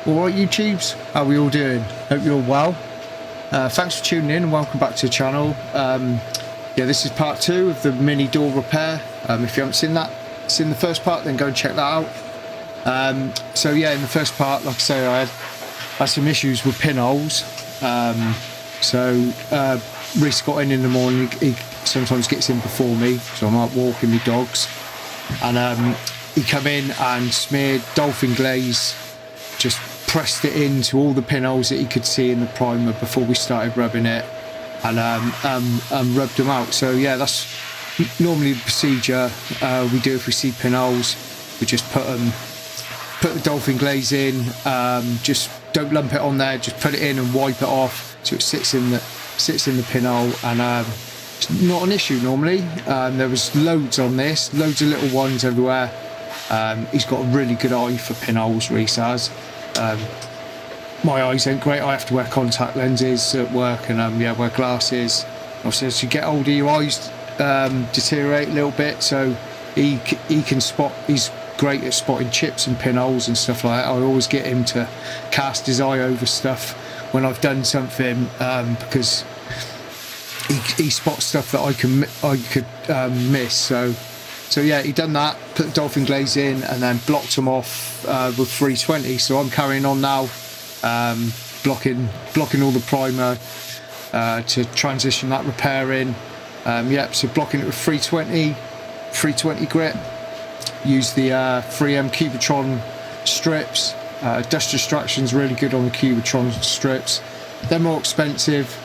Alright YouTubes, how are we all doing? Hope you're all well. Thanks for tuning in and welcome back to the channel. Yeah, this is part 2 of the mini door repair. If you haven't seen the first part, then go and check that out. So yeah, in the first part, like I say, I had some issues with pinholes. Reese got in the morning. He sometimes gets in before me, so I'm out walking my dogs, and he come in and smeared dolphin glaze, just pressed it into all the pinholes that he could see in the primer before we started rubbing it, and rubbed them out. So yeah, that's normally the procedure we do if we see pinholes. We just put the dolphin glaze in, just don't lump it on there, just put it in and wipe it off so it sits in the pinhole, and it's not an issue normally. There was loads on this, loads of little ones everywhere. He's got a really good eye for pinholes, Reese has. My eyes ain't great. I have to wear contact lenses at work, and wear glasses. Obviously, as you get older, your eyes deteriorate a little bit, so he can spot. He's great at spotting chips and pinholes and stuff like that. I always get him to cast his eye over stuff when I've done something, because he spots stuff that I could miss. So yeah, he done that, put the dolphin glaze in, and then blocked them off with 320. So I'm carrying on now, blocking all the primer to transition that repair in. So blocking it with 320 grit. Use the 3M Cubitron strips. Dust Distraction's really good on the Cubitron strips. They're more expensive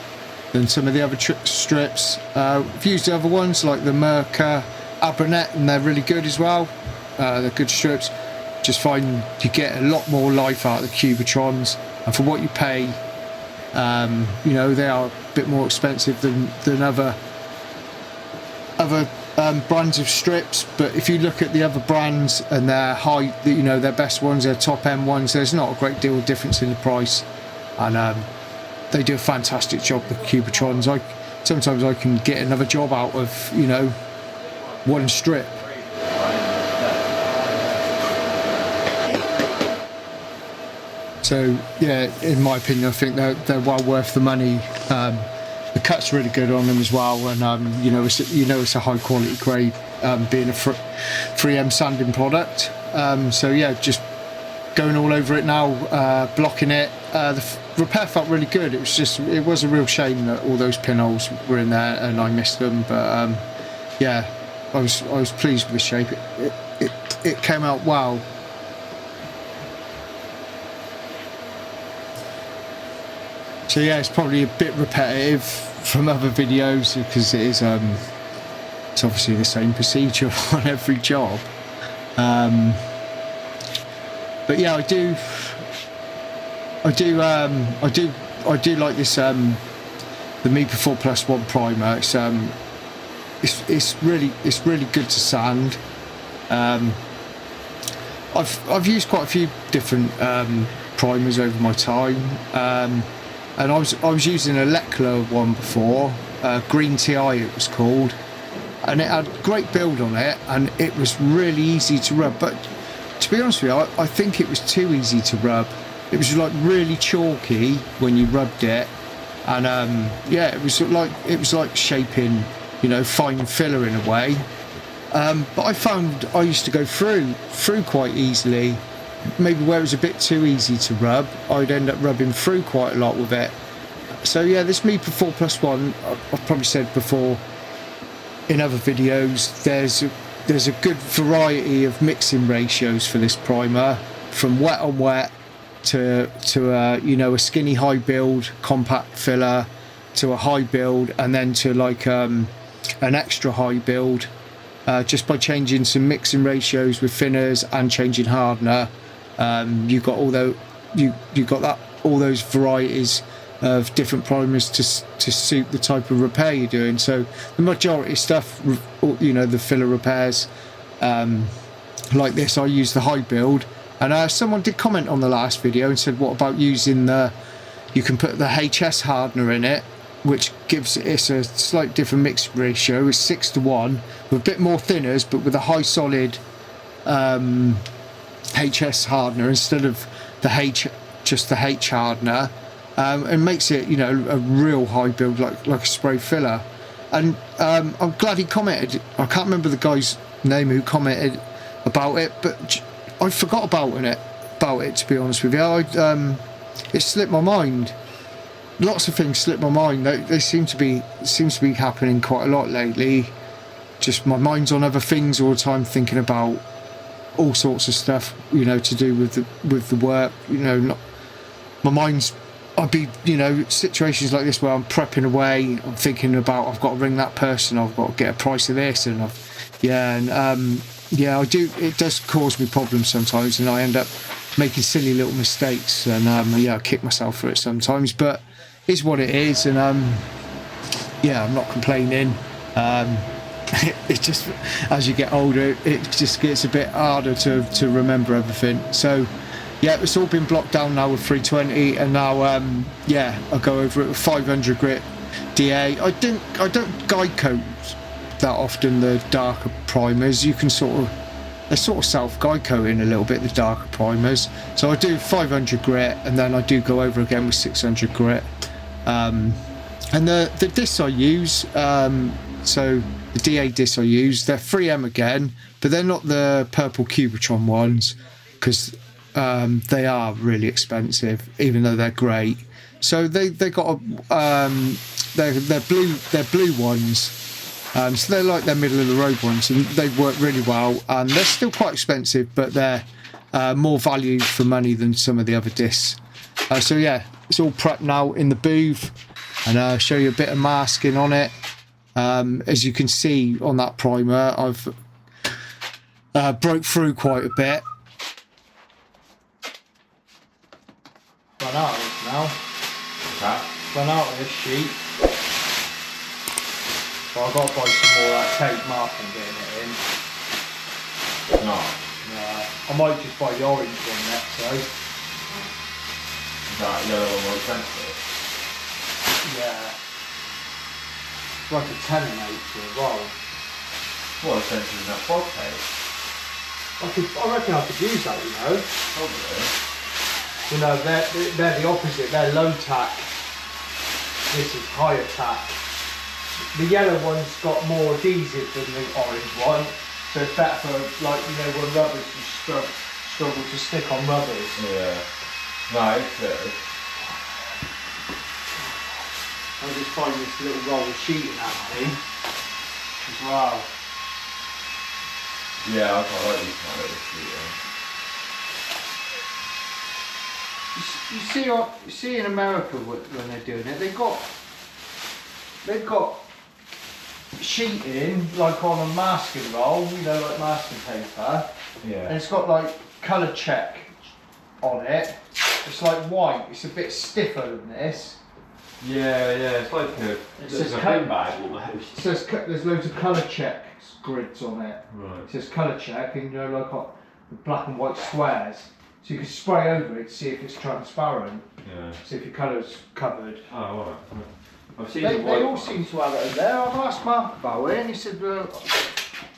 than some of the other strips. I've used the other ones like the Merca Abranet, and they're really good as well. They're good strips. Just find you get a lot more life out of the Cubitrons, and for what you pay, they are a bit more expensive than other brands of strips. But if you look at the other brands and their their best ones, their top end ones, there's not a great deal of difference in the price, and they do a fantastic job with Cubitrons. Sometimes I can get another job out of one strip. So yeah, in my opinion, I think they're well worth the money. The cut's really good on them as well, and it's a high quality grade, being a 3M sanding product. So yeah, just going all over it now, blocking it. The repair felt really good. It was a real shame that all those pinholes were in there and I missed them, but yeah, I was pleased with the shape. It came out well. So yeah, it's probably a bit repetitive from other videos because it's obviously the same procedure on every job. But yeah, I do like this the Mipa 4+1 primer. It's really good to sand. I've used quite a few different primers over my time, and I was using a Leclerc one before, Green TI it was called, and it had great build on it, and it was really easy to rub. But to be honest with you, I think it was too easy to rub. It was like really chalky when you rubbed it, and it was like shaping, fine filler in a way. But I found I used to go through quite easily. Maybe where it was a bit too easy to rub, I'd end up rubbing through quite a lot with it. So yeah, this Mipa 4+1, I've probably said before in other videos, there's a good variety of mixing ratios for this primer, from wet on wet to a skinny high build compact filler, to a high build, and then to like an extra high build. Just by changing some mixing ratios with thinners and changing hardener, you got all those varieties of different primers to suit the type of repair you're doing. So the majority of stuff, the filler repairs like this, I use the high build. And someone did comment on the last video and said, what about using you can put the HS hardener in it, which gives it's a slight different mix ratio. It's 6:1 with a bit more thinners, but with a high solid HS hardener instead of the just the H hardener, and makes it, you know, a real high build, like a spray filler. And I'm glad he commented. I can't remember the guy's name who commented about it, but I forgot about it, to be honest with you. It slipped my mind. Lots of things slipped my mind. They seem to be happening quite a lot lately. Just my mind's on other things all the time, thinking about all sorts of stuff, you know, to do with the work. You know, my mind's. I'd be, you know, situations like this where I'm prepping away. I'm thinking about, I've got to ring that person. I've got to get a price of this, and I do. It does cause me problems sometimes, and I end up making silly little mistakes, and I kick myself for it sometimes. But it's what it is, and I'm not complaining. It just, as you get older, it just gets a bit harder to remember everything. So. Yeah, it's all been blocked down now with 320, and now I'll go over it with 500 grit DA. I don't guide coat that often the darker primers. You can they're sort of self guide coating a little bit, the darker primers. So I do 500 grit, and then I do go over again with 600 grit. And the discs I use, so the DA discs I use, they're 3M again, but they're not the purple Cubitron ones, because they are really expensive, even though they're great. So they got they're blue ones. So they're like their middle of the road ones, and they work really well. And they're still quite expensive, but they're more value for money than some of the other discs. So yeah, it's all prepped now in the booth, and I'll show you a bit of masking on it. As you can see on that primer, I've broke through quite a bit. Run out of this now. Okay. Run out of this sheet. But I've got to buy some more tape marking, getting it in. No. I might just buy the orange one next though. Is that yellow one more expensive? Yeah. It's like a 10 and 8 for a roll. What expensive is that fog tape? I reckon I could use that, you know. Probably. You know, they're the opposite. They're low tack. This is higher tack. The yellow one's got more adhesive than the orange one, so it's better for, like, you know, when rubbers you struggle to stick on rubbers. Yeah. Right. I'll just find this little roll of sheeting happening as well. Yeah, I quite like these kind of sheeting. You see in America when they're doing it, they've got sheeting like on a masking roll, you know, like masking paper. Yeah. And it's got like colour check on it. It's like white. It's a bit stiffer than this. Yeah, it's like a pen bag almost. So there's loads of colour check grids on it. Right. It says colour check, and you know, like the black and white squares. So you can spray over it to see if it's transparent. Yeah. See if your colour's covered. Oh, alright. I've seen they all seem to have it over there. I've asked Mark about it, and he said, the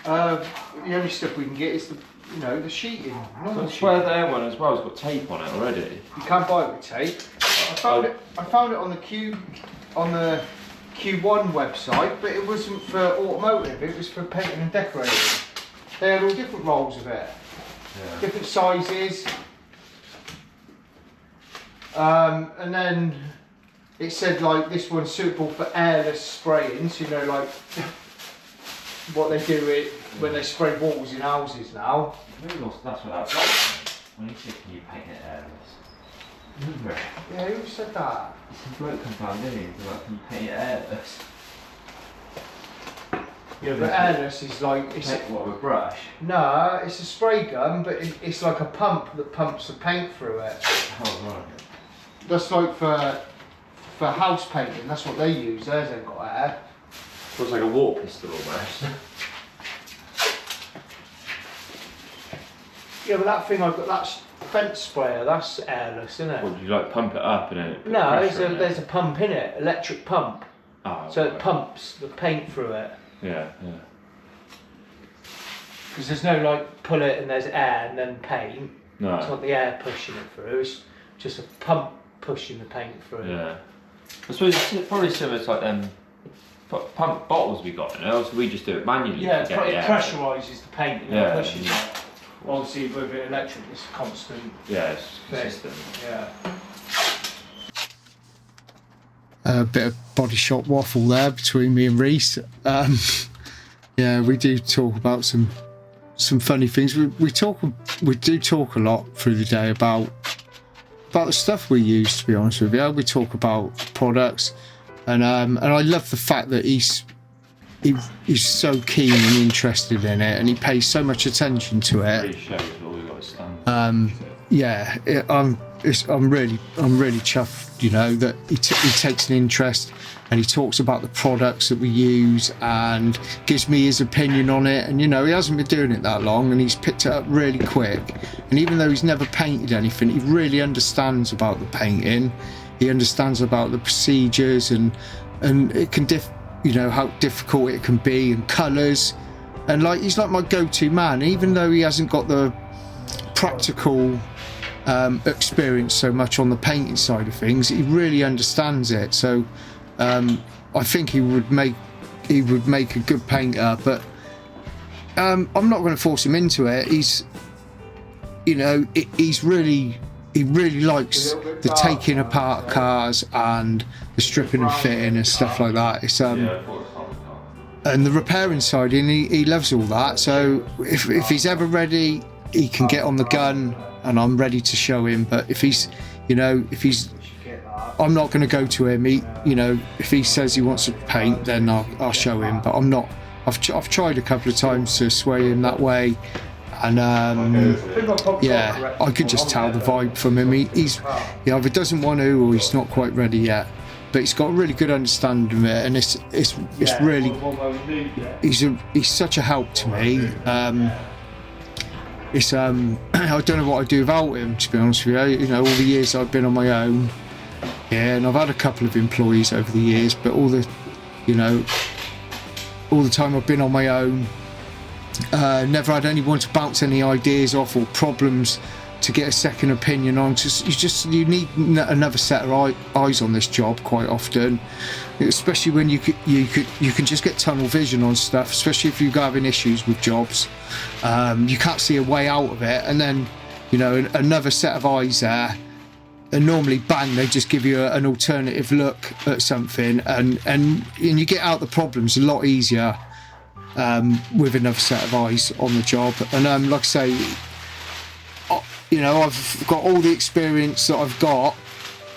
only stuff we can get is the sheeting. So the square there one as well has got tape on it already. You can buy it with tape. I found it on the Q1 website, but it wasn't for automotive. It was for painting and decorating. They had all different rolls of it, different sizes. And then it said like this one's suitable for airless spraying, so you know, like what they do when they spray walls in houses now. That's what that's like. When you said, can you paint it airless? Remember? Yeah, who said that? Some bloke comes down, didn't he? He's like, can you paint it airless? Yeah, but airless is like... What, with a brush? No, it's a spray gun, but it's like a pump that pumps the paint through it. Oh, right. That's like for house painting, that's what they use. Theirs ain't got air. So it's like a water pistol almost. Yeah, but that thing I've got, that's fence sprayer, that's airless, isn't it? Well, you like pump it up and then no, there's a pump in it, electric pump. Oh, so it pumps the paint through it. Yeah. Because there's no like pull it and there's air and then paint. No. It's not the air pushing it through. just a pump pushing the paint through. Yeah. I suppose it's probably similar to like them pump bottles we got in there. Obviously we just do it manually. Yeah, it pressurises the paint and yeah, pushes it. Obviously with it electric it's constant. Yeah, it's consistent. Yeah. A bit of body shop waffle there between me and Reese. Yeah, we do talk about some funny things. We do talk a lot through the day about the stuff we use, to be honest with you. We talk about products, and I love the fact that he's so keen and interested in it, and he pays so much attention to it. Yeah, I'm really chuffed, you know, that he takes an interest and he talks about the products that we use and gives me his opinion on it. And you know, he hasn't been doing it that long and he's picked it up really quick. And even though he's never painted anything, he really understands about the painting. He understands about the procedures and it can you know, how difficult it can be, and colours. And like, he's like my go-to man, even though he hasn't got the practical experience so much on the painting side of things. He really understands it. So I think he would make a good painter, but I'm not going to force him into it. He's, you know, he really likes the taking apart of cars and the stripping and fitting and stuff like that. It's and the repairing side, and he loves all that. So if he's ever ready, he can get on the gun and I'm ready to show him. But if he's I'm not going to go to him. You know, if he says he wants to paint, then I'll show him. But I'm not. I've tried a couple of times to sway him that way, and yeah, I could just tell the vibe from him. He's either doesn't want to or he's not quite ready yet. But he's got a really good understanding of it, and it's really he's such a help to me. I don't know what I'd do without him, to be honest with you. You know, all the years I've been on my own, yeah, and I've had a couple of employees over the years, but all the time I've been on my own, never had anyone to bounce any ideas off or problems to get a second opinion on. You need another set of eyes on this job quite often, especially when you can just get tunnel vision on stuff, especially if you're having issues with jobs. You can't see a way out of it, and then, you know, another set of eyes there, and normally bang, they just give you an alternative look at something, and you get out the problems a lot easier with another set of eyes on the job. And like I say, you know, I've got all the experience that I've got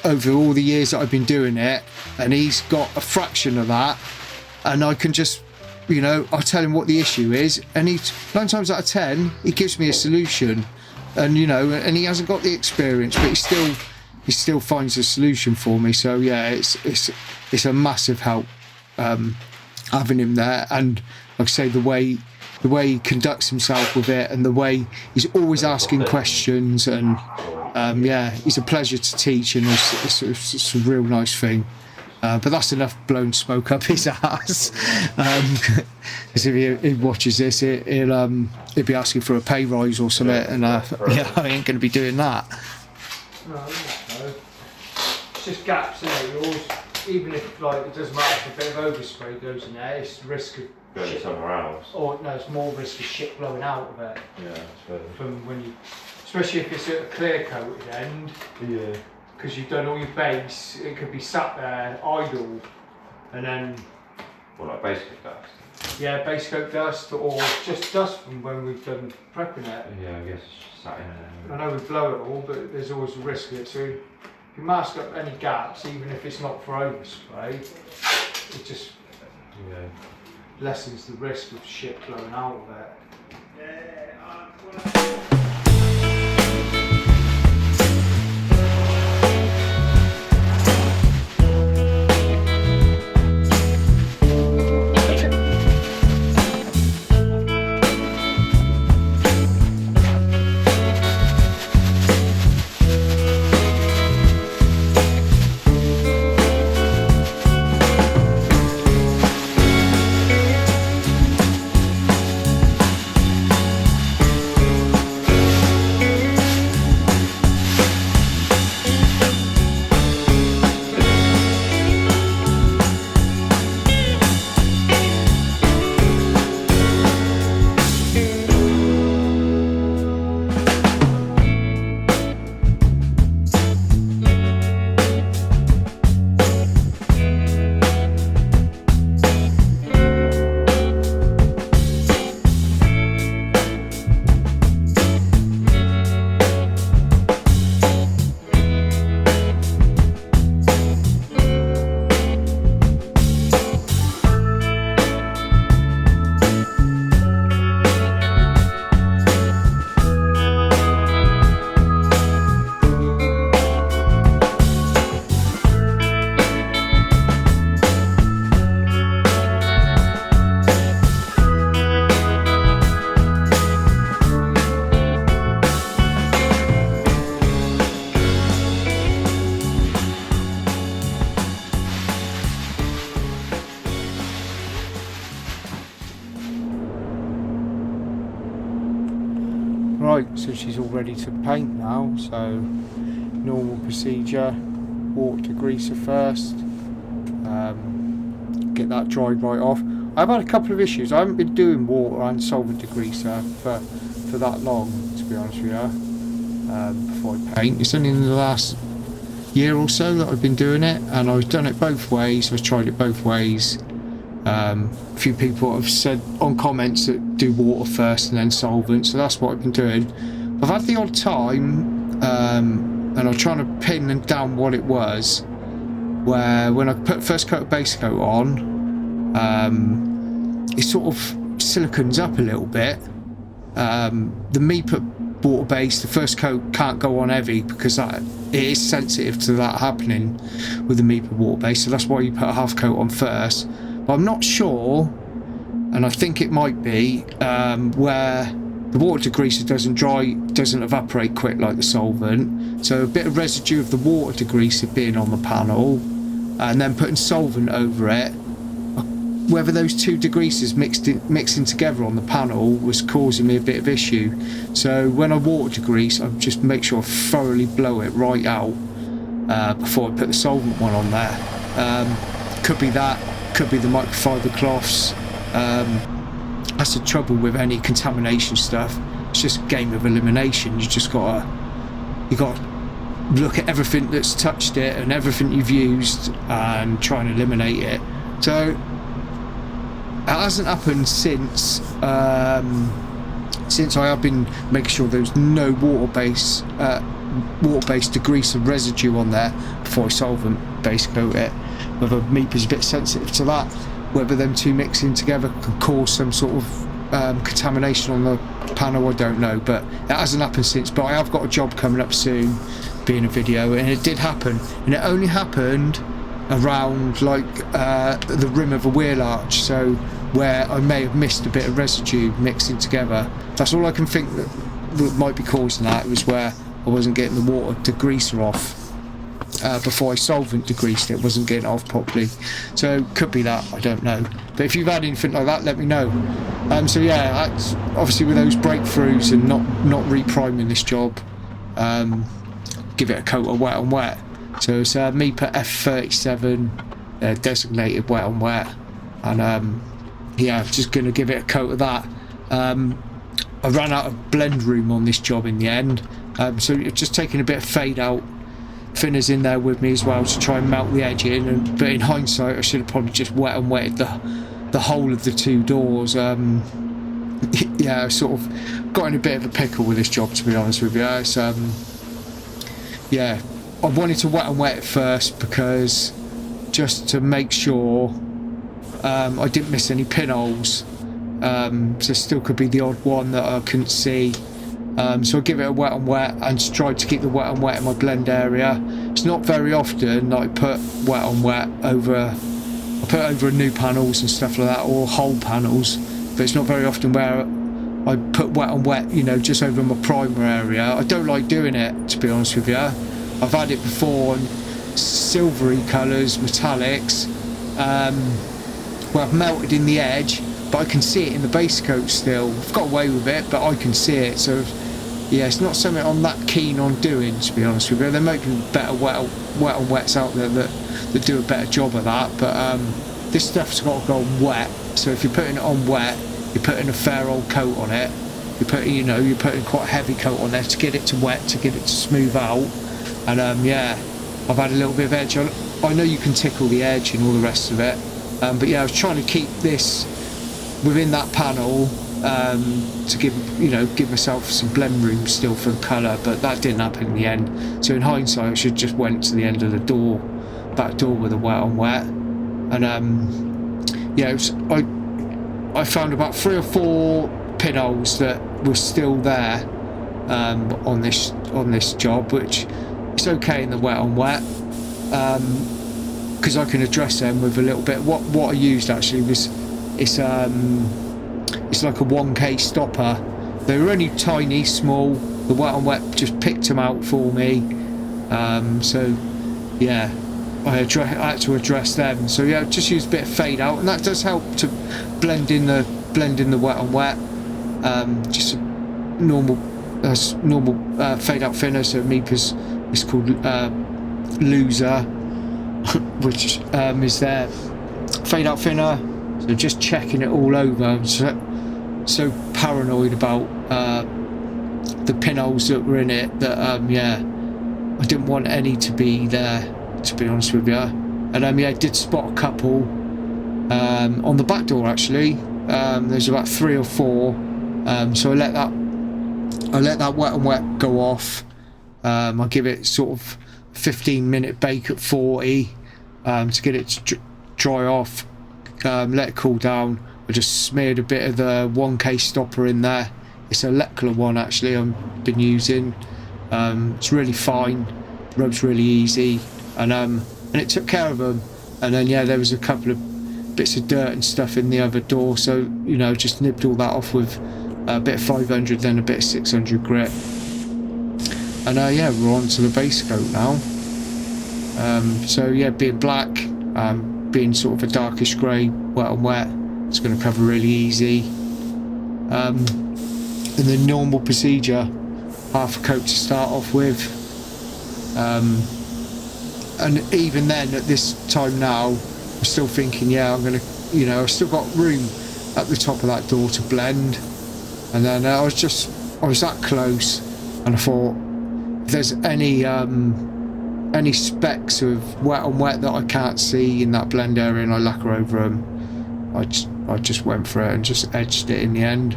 over all the years that I've been doing it, and he's got a fraction of that, and I can just, you know, I tell him what the issue is, and 9 times out of 10 he gives me a solution. And you know, and he hasn't got the experience, but he still finds a solution for me. So yeah, it's a massive help having him there. And like I say, the way he conducts himself with it, and the way he's always asking questions, and yeah, he's a pleasure to teach, and it's a real nice thing. But that's enough blown smoke up his ass. Because if he watches this, he'll be asking for a pay rise or something, and yeah, I ain't going to be doing that. No. It's just gaps in it. Even if, like, it doesn't matter if a bit of overspray goes in there, it's risk of going somewhere else. Or no, it's more risk of shit blowing out of it. Yeah, from when you, especially if it's at a clear coated end. Yeah. Because you've done all your base, it could be sat there idle, and then. Well, like base coat dust. Yeah, base coat dust, or just dust from when we've done prepping it. Yeah, I guess it's just sat in there. I know we blow it all, but there's always a risk of it. So if you mask up any gaps, even if it's not for overspray, it just lessens the risk of shit blowing out of it. Right, so she's all ready to paint now, so normal procedure, water degreaser first, get that dried right off. I've had a couple of issues. I haven't been doing water and solvent degreaser for that long, to be honest with you, before I paint. It's only in the last year or so that I've been doing it, and I've done it both ways. I've tried it both ways. A few people have said on comments that do water first and then solvent, so that's what I've been doing. I've had the odd time, and I'm trying to pin down what it was, where when I put first coat of base coat on, it sort of silicons up a little bit. The Mipa Waterbase, the first coat can't go on heavy because it is sensitive to that happening with the Mipa Waterbase, so that's why you put a half coat on first. But I'm not sure, and I think it might be where the water degreaser doesn't evaporate quick like the solvent, so a bit of residue of the water degreaser being on the panel and then putting solvent over it, whether those two degreasers mixing together on the panel was causing me a bit of issue. So when I water degrease, I just make sure I thoroughly blow it right out before I put the solvent one on there. Could be that, could be the microfiber cloths. That's the trouble with any contamination stuff. It's just a game of elimination. You gotta look at everything that's touched it and everything you've used and try and eliminate it. So it hasn't happened since I have been making sure there's no water-based degreaser residue on there before I solvent base coat it. Whether Mipa's a bit sensitive to that, whether them two mixing together can cause some sort of contamination on the panel, I don't know, but it hasn't happened since. But I have got a job coming up soon, being a video, and it did happen, and it only happened around like the rim of a wheel arch, so where I may have missed a bit of residue mixing together. That's all I can think that might be causing that. It was where I wasn't getting the water degreaser off before I solvent degreased it, wasn't getting off properly. So could be that, I don't know. But if you've had anything like that, let me know. So yeah, that's obviously with those breakthroughs and not repriming this job, give it a coat of wet on wet. So it's Mipa F37 designated wet on wet, and yeah, just going to give it a coat of that. I ran out of blend room on this job in the end, so just taking a bit of fade out thinners in there with me as well to try and melt the edge in. But in hindsight, I should have probably just wet and wetted the whole of the two doors. Yeah, I sort of got in a bit of a pickle with this job, to be honest with you. It's, yeah, I wanted to wet and wet it first because just to make sure I didn't miss any pinholes. So still could be the odd one that I couldn't see. So I give it a wet and wet and try to keep the wet and wet in my blend area. It's not very often that I put wet on wet over, I put over new panels and stuff like that, or whole panels, but it's not very often where I put wet on wet, you know, just over my primer area. I don't like doing it, to be honest with you. I've had it before in silvery colours, metallics, where I've melted in the edge, but I can see it in the base coat still. I've got away with it, but I can see it. So yeah, it's not something I'm that keen on doing, to be honest with you. There might be better wet on wets out there that do a better job of that, but this stuff's got to go on wet. So if you're putting it on wet, you're putting a fair old coat on it. You're putting quite a heavy coat on there to get it to wet, to get it to smooth out. And yeah, I've had a little bit of edge. I know you can tickle the edge and all the rest of it, but yeah, I was trying to keep this within that panel to give myself some blend room still for the colour, but that didn't happen in the end. So in hindsight, I should just went to the end of the door, back door with a wet on wet, and yeah, I found about 3 or 4 pinholes that were still there on this job, which it's okay in the wet on wet, because I can address them with a little bit. What I used actually was it's like a 1K stopper. They were only tiny, small. The wet on wet just picked them out for me. So yeah, I had to address them. So yeah, just use a bit of fade out, and that does help to blend in the wet on wet. Just a normal that's normal fade out thinner. So Mipa's is called Loser, which is their fade out thinner. So just checking it all over. I'm so paranoid about the pinholes that were in it that yeah, I didn't want any to be there, to be honest with you. And yeah, I did spot a couple on the back door actually. There's about 3 or 4. So I let that wet and wet go off. I give it sort of 15-minute bake at 40 to get it to dry off. Let it cool down. I just smeared a bit of the 1K stopper in there. It's a molecular one actually I've been using. It's really fine, rubs really easy, and it took care of them. And then yeah, there was a couple of bits of dirt and stuff in the other door, so you know, just nipped all that off with a bit of 500, then a bit of 600 grit. And yeah, we're on to the base coat now. So yeah, being black, being sort of a darkish grey, wet and wet, it's going to cover really easy. And the normal procedure, half a coat to start off with. And even then, at this time now, I'm still thinking, yeah, I'm going to, you know, I've still got room at the top of that door to blend. And then I was that close, and I thought, if there's any specks of wet on wet that I can't see in that blend area and I lacquer over them, I just went for it and just edged it in the end.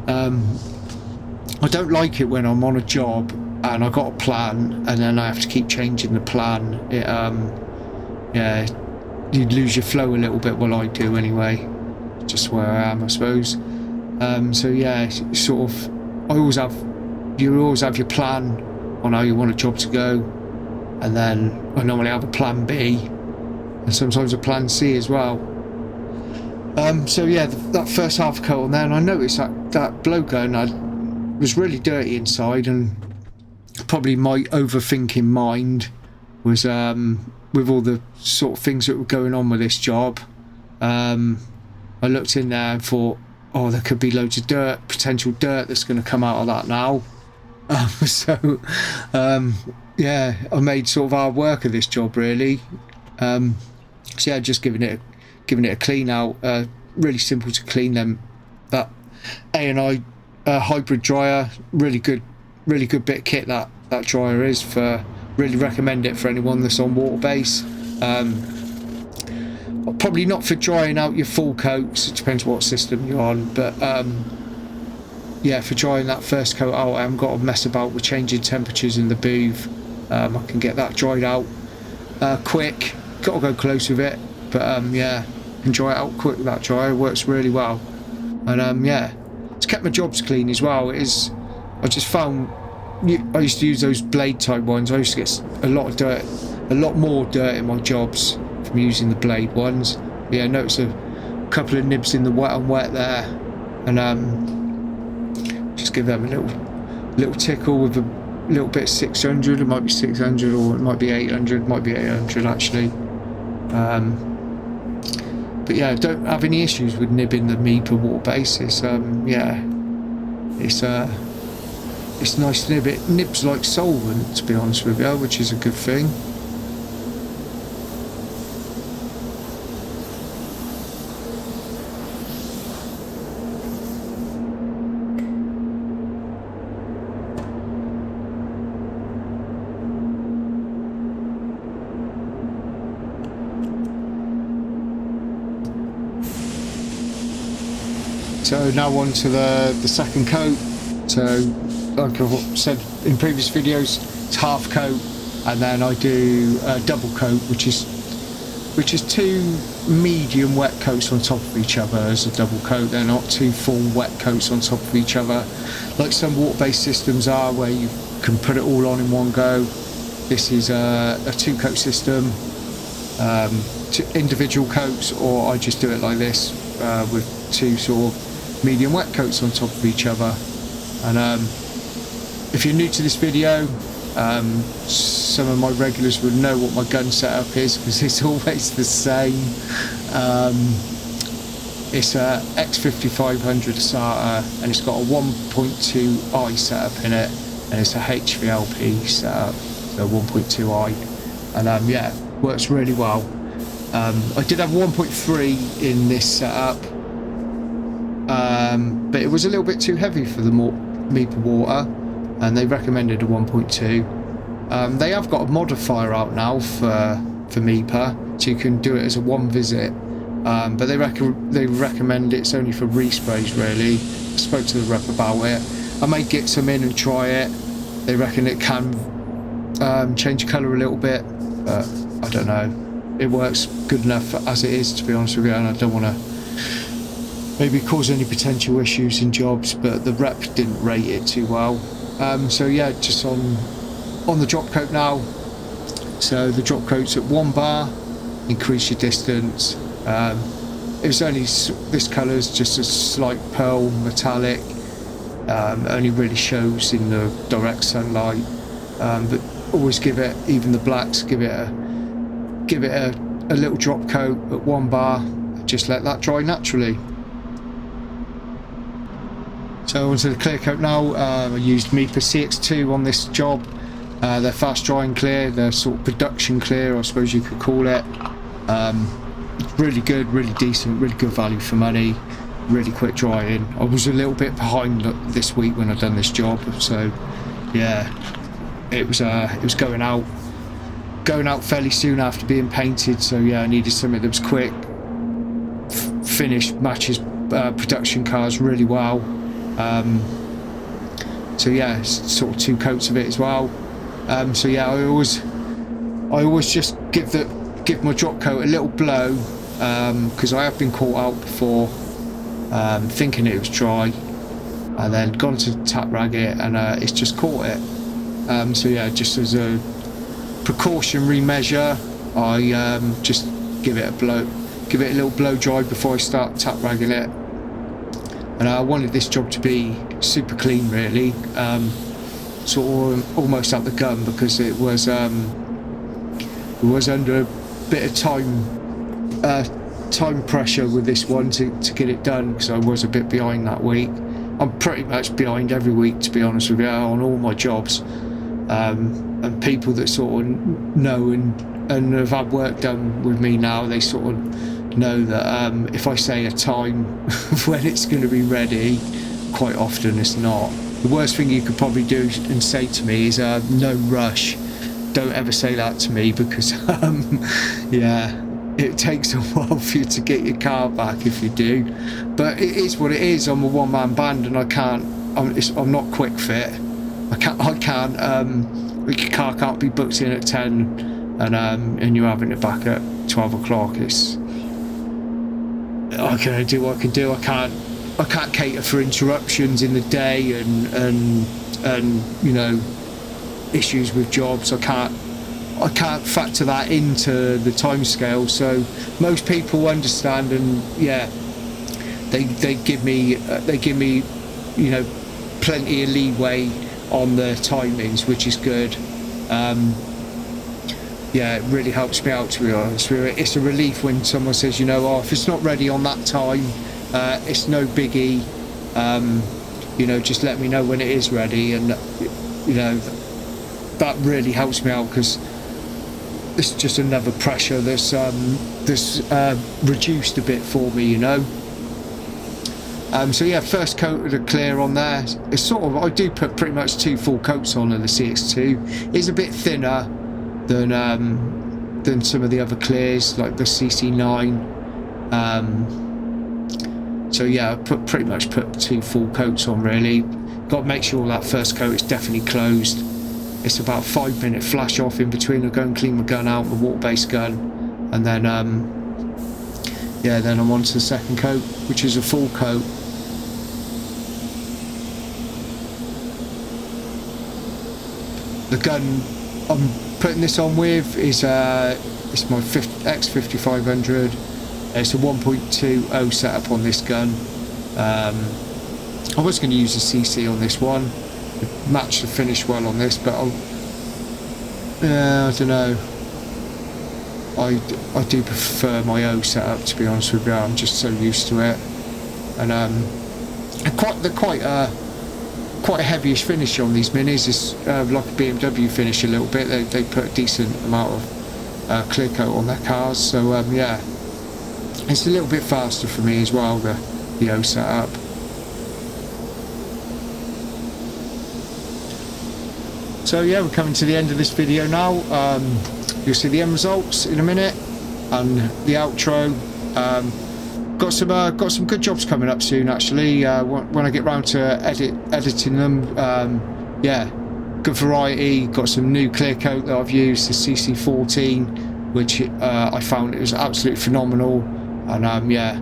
I don't like it when I'm on a job and I got a plan and then I have to keep changing the plan. It yeah, you lose your flow a little bit. Well, I do anyway, just where I am, I suppose. So yeah, sort of, you always have your plan on how you want a job to go, and then I normally have a plan B and sometimes a plan C as well. So yeah, that first half coat on there, and I noticed that blowgun was really dirty inside, and probably my overthinking mind was with all the sort of things that were going on with this job. I looked in there and thought, oh, there could be loads of dirt, potential dirt that's going to come out of that now. So yeah, I made sort of hard work of this job really. So yeah, just giving it a clean out. Really simple to clean them. That A&I hybrid dryer, really good bit of kit that dryer is. For really recommend it for anyone that's on Waterbase. Probably not for drying out your full coats, it depends what system you're on, but yeah, for drying that first coat out, I haven't got to mess about with changing temperatures in the booth. I can get that dried out quick. Got to go close with it, but yeah, can dry it out quick with that dryer. Works really well. And yeah, it's kept my jobs clean as well. It is, I just found, I used to use those blade type ones. I used to get a lot more dirt in my jobs from using the blade ones. Yeah, notice a couple of nibs in the wet on wet there, and just give them a little tickle with a little bit of 600. It might be 600 or it might be 800. It might be 800 actually. But yeah, don't have any issues with nibbing the Mipa Waterbase. It's yeah, it's nice to nib. It nibs like solvent, to be honest with you, which is a good thing. So now on to the second coat. So like I've said in previous videos, it's half coat, and then I do a double coat, which is 2 medium wet coats on top of each other as a double coat. They're not 2 full wet coats on top of each other, like some water-based systems are, where you can put it all on in one go. This is a 2-coat system, 2 individual coats, or I just do it like this with 2 sort of medium wet coats on top of each other. And if you're new to this video, some of my regulars would know what my gun setup is, because it's always the same. It's a X5500 Sata, and it's got a 1.2i setup in it, and it's a HVLP setup, so 1.2i, and yeah, works really well. I did have 1.3 in this setup, but it was a little bit too heavy for the Mipa water, and they recommended a 1.2. They have got a modifier out now for Mipa, so you can do it as a one visit, but they recommend it's only for resprays really. I spoke to the rep about it. I may get some in and try it. They reckon it can change colour a little bit, but I don't know. It works good enough as it is, to be honest with you, and I don't want to maybe cause any potential issues in jobs, but the rep didn't rate it too well. So yeah, just on the drop coat now. So the drop coat's at 1 bar, increase your distance. It was only this colour's just a slight pearl metallic, only really shows in the direct sunlight, but always give it, even the blacks, give it a little drop coat at 1 bar, just let that dry naturally. So onto the clear coat now. I used Mipa CX2 on this job. They're fast drying clear, they're sort of production clear, I suppose you could call it. Really good, really decent, really good value for money, really quick drying. I was a little bit behind this week when I'd done this job, so yeah, it was going out fairly soon after being painted, so yeah, I needed something that was quick, finish matches production cars really well. So yeah, sort of 2 coats of it as well. So yeah, I always just give my drop coat a little blow, because I have been caught out before, thinking it was dry, and then gone to tap rag it, and it's just caught it. So yeah, just as a precautionary measure, I just give it a little blow dry before I start tap ragging it. And I wanted this job to be super clean, really, sort of almost at the gun, because it was under a bit of time pressure with this one to get it done, because I was a bit behind that week. I'm pretty much behind every week, to be honest with you, on all my jobs. And people that sort of know and have had work done with me now, they sort of know that if I say a time when it's going to be ready, quite often it's not. The worst thing you could probably do and say to me is no rush. Don't ever say that to me, because yeah, it takes a while for you to get your car back if you do. But it is what it is. I'm a one-man band, and I'm not quick fit. Your car can't be booked in at 10 and you're having it back at 12 o'clock. I can only do what I can do. I can't cater for interruptions in the day and you know, issues with jobs. I can't factor that into the time scale. So most people understand, and yeah, they give me you know, plenty of leeway on the timings, which is good. Yeah, it really helps me out, to be honest with you. It's a relief when someone says, you know, oh, if it's not ready on that time, it's no biggie, you know, just let me know when it is ready. And you know, that really helps me out, because it's just another pressure that's reduced a bit for me, you know. So yeah, first coat of the clear on there. It's sort of, I do put pretty much 2 full coats on of the CX2. It's a bit thinner than some of the other clears, like the CC9. So yeah, I pretty much put 2 full coats on, really. Got to make sure that first coat is definitely closed. It's about 5-minute flash off in between. I go and clean my gun out, my Waterbase gun, and then yeah, then I'm on to the second coat, which is a full coat. The gun I'm putting this on with is it's my X5500. It's a 1.20 setup on this gun. I was going to use a CC on this one, match the finish well on this, but I don't know. I do prefer my O setup, to be honest with you. I'm just so used to it, and they're quite a heavyish finish on these minis. It's like a BMW finish a little bit. They put a decent amount of clear coat on their cars, so yeah, it's a little bit faster for me as well, the O setup. So yeah, we're coming to the end of this video now. You'll see the end results in a minute and the outro. Got some good jobs coming up soon, actually. When I get round to editing them, yeah, good variety. Got some new clear coat that I've used, the CC14, which I found it was absolutely phenomenal. And yeah,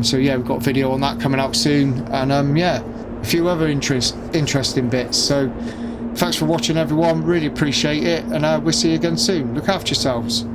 so yeah, we've got a video on that coming out soon, and yeah, a few other interesting bits. So thanks for watching, everyone. Really appreciate it, and we'll see you again soon. Look after yourselves.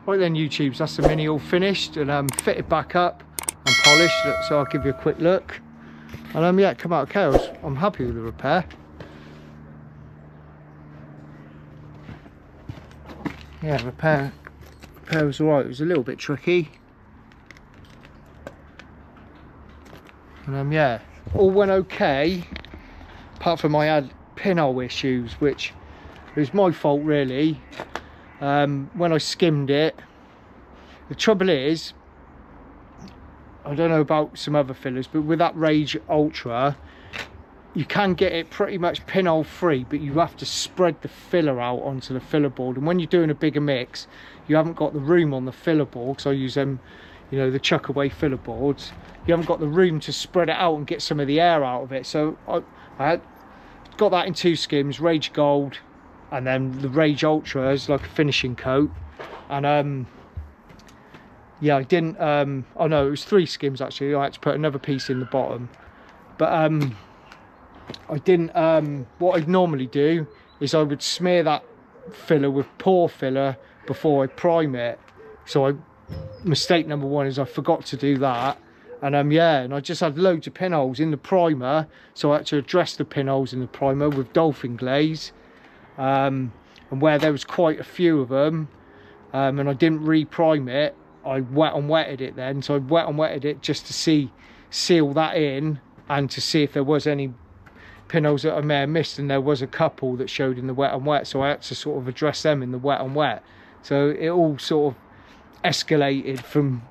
Right then, YouTubes, that's the Mini all finished and fitted back up and polished, so I'll give you a quick look. And yeah, come out okay. I'm happy with the repair. Yeah, repair was alright. It was a little bit tricky. And yeah, all went okay, apart from I had pinhole issues, which was my fault really. When I skimmed it, the trouble is, I don't know about some other fillers, but with that Rage Ultra, you can get it pretty much pinhole free, but you have to spread the filler out onto the filler board. And when you're doing a bigger mix, you haven't got the room on the filler board, because I use them, you know, the chuck away filler boards. You haven't got the room to spread it out and get some of the air out of it. So I had got that in 2 skims, Rage Gold, and then the Rage Ultra is like a finishing coat. And yeah, I didn't oh no, it was 3 skims actually. I had to put another piece in the bottom, but I didn't what I'd normally do is I would smear that filler with pore filler before I prime it. So mistake number 1 is I forgot to do that. And yeah, and I just had loads of pinholes in the primer, so I had to address the pinholes in the primer with Dolphin Glaze. And where there was quite a few of them, and I didn't re-prime it, I wet and wetted it then. So I wet and wetted it just to seal that in, and to see if there was any pinholes that I may have missed, and there was a couple that showed in the wet and wet, so I had to sort of address them in the wet and wet. So it all sort of escalated from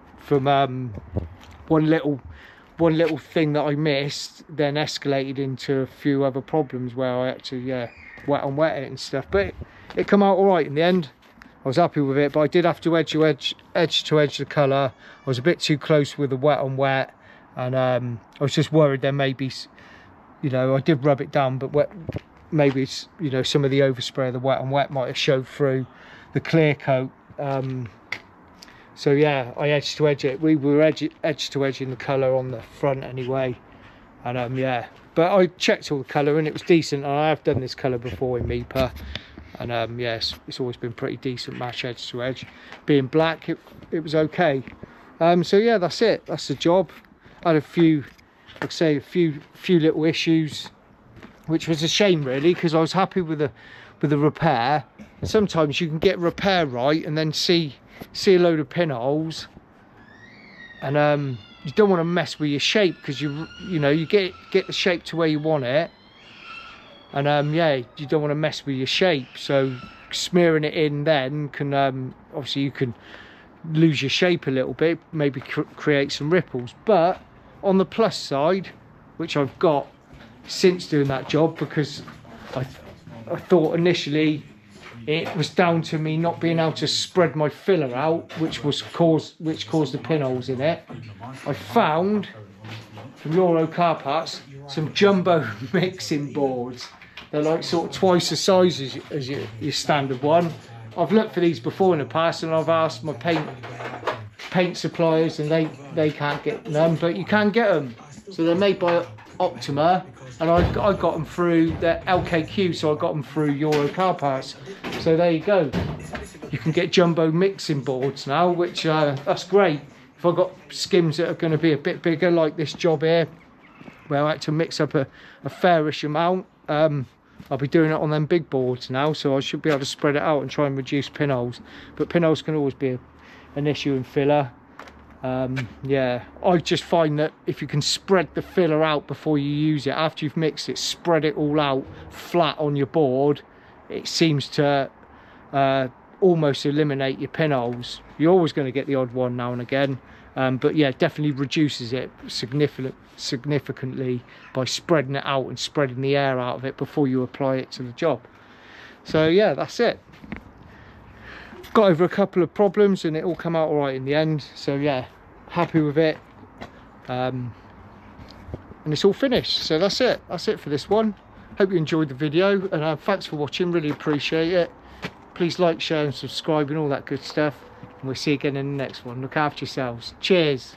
one little thing that I missed, then escalated into a few other problems where I had to, yeah, wet and wet it and stuff. But it come out all right in the end. I was happy with it, but I did have to edge to edge the colour. I was a bit too close with the wet and wet, and I was just worried there may be, you know, I did rub it down, but maybe it's, you know, some of the overspray of the wet and wet might have showed through the clear coat. So yeah, I edged to edge it. We were edge to edge in the colour on the front anyway, and yeah, but I checked all the colour and it was decent. And I have done this colour before in Mipa, and yes, it's always been pretty decent match edge to edge. Being black, it was okay. So yeah, that's it. That's the job. I had a few, like I say, a few little issues, which was a shame really, because I was happy with the repair. And sometimes you can get repair right and then see a load of pinholes, and you don't want to mess with your shape, because you know you get the shape to where you want it, and yeah, you don't want to mess with your shape. So smearing it in then can obviously you can lose your shape a little bit, maybe create some ripples. But on the plus side, which I've got since doing that job, because I thought initially it was down to me not being able to spread my filler out, which caused the pinholes in it. I found from Euro car parts some jumbo mixing boards. They're like sort of twice the size as your standard one. I've looked for these before in the past, and I've asked my paint suppliers, and they can't get them, but you can get them. So they're made by Optima, and I got them through the LKQ, so I got them through Euro car parts. So there you go. You can get jumbo mixing boards now, which that's great. If I've got skims that are going to be a bit bigger, like this job here, where I had to mix up a fairish amount, I'll be doing it on them big boards now, so I should be able to spread it out and try and reduce pinholes. But pinholes can always be an issue in filler. Yeah, I just find that if you can spread the filler out before you use it, after you've mixed it, spread it all out flat on your board, it seems to almost eliminate your pinholes. You're always going to get the odd one now and again, but yeah, definitely reduces it significantly by spreading it out and spreading the air out of it before you apply it to the job. So yeah, that's it. Got over a couple of problems and it all came out all right in the end, so yeah, happy with it. And it's all finished, so that's it for this one. Hope you enjoyed the video, and thanks for watching, really appreciate it. Please like, share and subscribe and all that good stuff, and we'll see you again in the next one. Look after yourselves. Cheers.